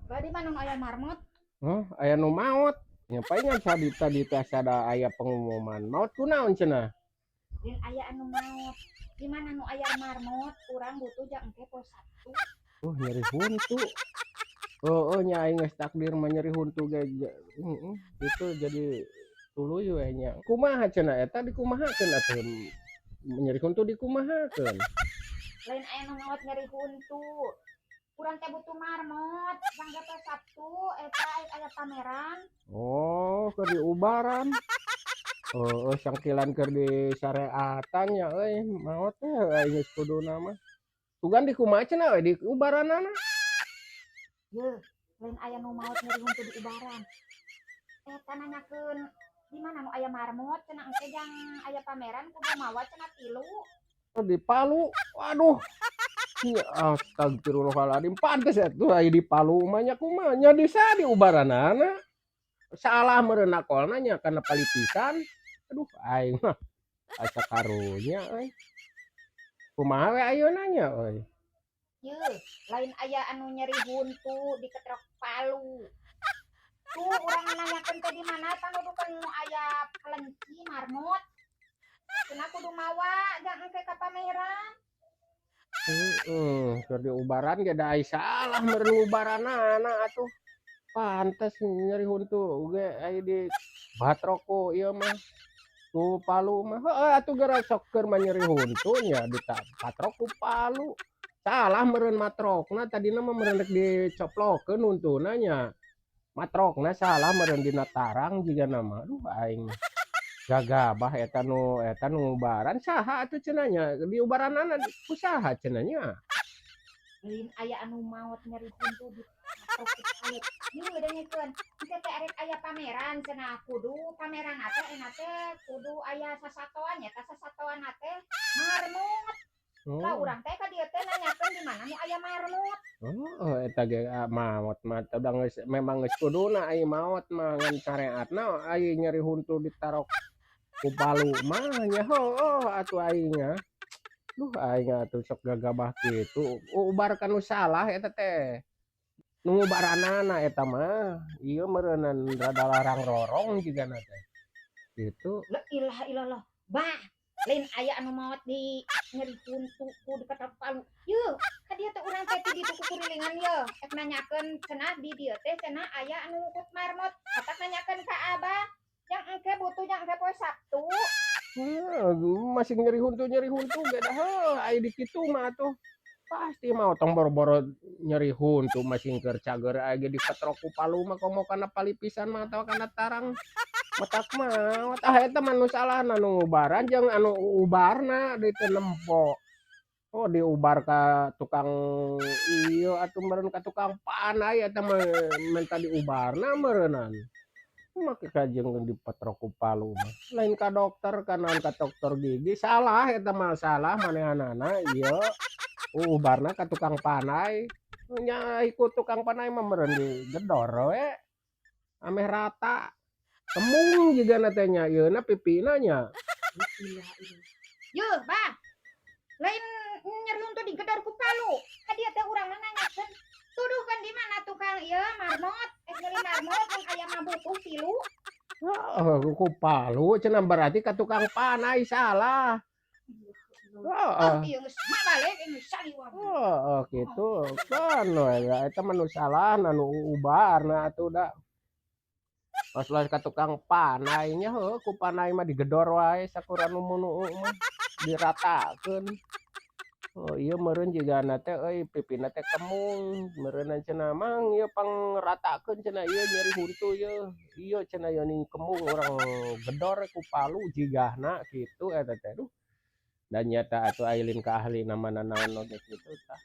Lah di mana nu aya marmut? Oh, aya nu maot. Nyapaingan tadi ada aya pengumuman. Maot kunaon cenah? Lain aya anu maot. Di mana nu aya marmut? Urang butuh jang engke pos Sabtu. Nyeri huntu. Oh, nya aing geus takdir mah nyeri huntu ge. Itu jadi tuluy we nya. Kumaha cenah eta dikumahakeun atuh nyeri huntu dikumahakeun? Lain aya nu maot nyeri huntu. Urang teh butuh marmut, jang pos Sabtu eta aya pameran. Oh, keur diubaran. Oh, sangkilan keur disareatan nya euy, maot teh aing geus kuduna mah. Tugan di kumaha cenah we di ubaranana? Yeuh, lain aya nu maot nyeri huntu di ubaran. Eta nanyakeun di mana nu aya marmut cenah engke jang aya pameran kudu mawa cenah 3. Oh, di Palu. Waduh. Ya astagfirullahaladzim. Pantes atuh aya di Palu mah nya kumaha nya di ubaranana. Salah meureun nakolna nya kana palipisan. Aduh aing mah asa karunya euy. Kumaha we ayeuna nya euy? Yeuh, lain aya anu nyeri huntu di Ketrok Palu. Tuh urang nanyakeun teh di mana tanudukeun nu aya kelenci marmut. Cenah kudu mawa jang engke ka pameran. Keur diubaran ge da ai salah meureun ubaranana atuh. Pantes nyeri huntu ge aya di Batrok ku ieu mah. Ku Palu mah heueuh atuh geura sok keur nyeri huntu nya di Batrok ku Palu. Salah meureun matrokna tadina mah meureun rek dicoplokeun huntuna nya. Matrokna salah meureun dina tarang jigana mah. Aduh aing gagabah eta nu ngubaran saha atuh cenah nya di ubaranana kusaha cenah nya? Lain aya anu maot nyeri huntu di Ketrok Palu. Yeuh dengekeun, engke teh arek aya pameran cenah kudu pameran teh enak teh kudu aya sasatoan nya ka sasatoan teh marmut. Lah Oh, urang teh ka dieu teh nanyakeun di mana nu aya marmut. oh eta ge maot mah udah geus memang geus kuduna ai maot mah ngan syariatna ai nyeri huntu ditarok ku Palu mah nya heueuh atuh aing nya. Duh aing atuh sok gagabah kitu. Ubarkan nu salah eta teh. Nu ngubaranana eta mah. Ieu meureunan rada larang rorong jigana teh. Gitu. La ilaha illallah. Bah, lain aya anu maot di nyeri huntu ku di Ketrok Palu. Yeuh, ka dieu teh urang teh di ditu kukurilingan yeuh. Ek nanyakeun cenah di dieu teh cenah aya anu ngukut marmut. Atak nanyakeun ka Abah, yang engke butuh yang engke poe Sabtu. Masih nyeri huntu ge dah heuh aya di kitu mah atuh. Pasti mah tong boro-boro nyeri huntu masing keur cager aya ge di Ketrok ku Palu mah komo kana palipisan mah atawa kana tarang. Matak maot eta mah nu salahna nu ngubaran jeung anu ubarna deui teu nempo. Oh diubar ka tukang ieu atuh meureun ka tukang panai eta mah minta diubarna meureunan. Make kajeng di Ketrok ku Palu mah. Lain ka dokter kana ka dokter gigi salah eta mah salah manehanana ieu. Ubarna ka tukang panai. Nya ikut tukang panai mah meureun digedor we. Ameh rata. Tembung jigana teh nya ieuna pipina nya. Yeuh, Bah, lain nyeri huntu di Gedor ku Palu. Ka dieu teh urang nanyakeun, tuduhkeun di mana tukang ieu marmut. Ek nyeri marmut mun aya mah butuh 3. Heeh, ku Palu cenah berarti ka tukang panai salah. Oh, Heeh. ieu geus mabalik geus saliwang. Heeh, kitu kan we eta mah nu salah nu ubarna atuh da. Pas lah ka tukang panai nya heueuh ku panai mah digedor wae sakurang nu mah diratakeun. Oh ieu meureun jigana teh euy pipina teh kemung meureunna cenah mang ieu pangratakeun cenah ieu nyeri huntu ieu. Ieu cenah ieu ning kemung urang gedor ku Palu jigahna kitu eta teh. Duh da nyata atuh ailin ka ahli na mana naon oge kitu tah.